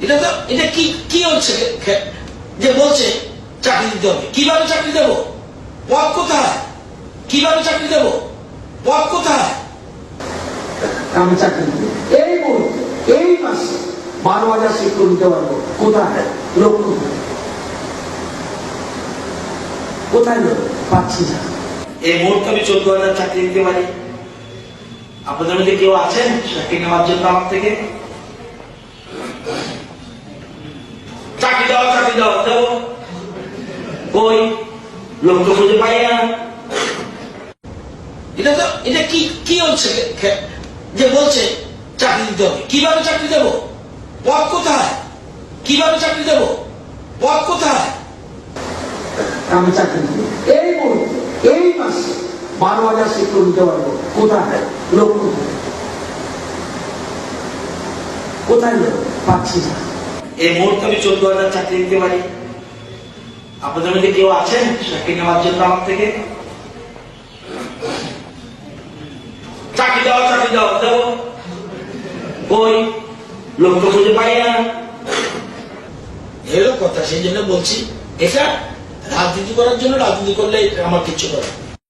এটা কি কি হচ্ছে যে বলছে চাকরি দিতে হবে? কিভাবে চাকরি দেব? পদ কোথায়? কিভাবে চাকরি দেব? পদ কোথায়? আমি চাকরি দিব এই মুহূর্তে, এই মাসে 12,000 শিক্ষক দিতে পারবো। কোথায় লোক? কোথায় লোক পাচ্ছি না। এই মুহূর্তে আমি 14,000 চাকরি দিতে পারি। আপনাদের মধ্যে কেউ আছেন চাকরি নেওয়ার জন্য আমার থেকে? চাকরি দাও, চাকরি দাও, দেবো। কই লোক তো খুঁজে পাই না। এটা কি কি হচ্ছে যে বলছে চাকরি দিতে হবে? কিভাবে চাকরি দেব? পদ কোথায়? কিভাবে চাকরি দেব? পদ কোথায়? আমি চাকরি দিব এই মুহূর্তে, এই মাসে 12,000 শিক্ষক দিতে পারবো। কোথায় লোক? কোথায় লোক পাচ্ছি না। এই মুহূর্তে আমি 14,000 চাকরি দিতে পারি। আপনাদের মধ্যে কেউ আছেন চাকরি নেওয়ার জন্য আমার থেকে? চাকরি দাও, চাকরি দাও, দেবো। কই লোক তো খুঁজে পাই না। এরও কথা, সেই জন্য বলছি এটা রাজনীতি করার জন্য, রাজনীতি করলে আমার কিচ্ছু করে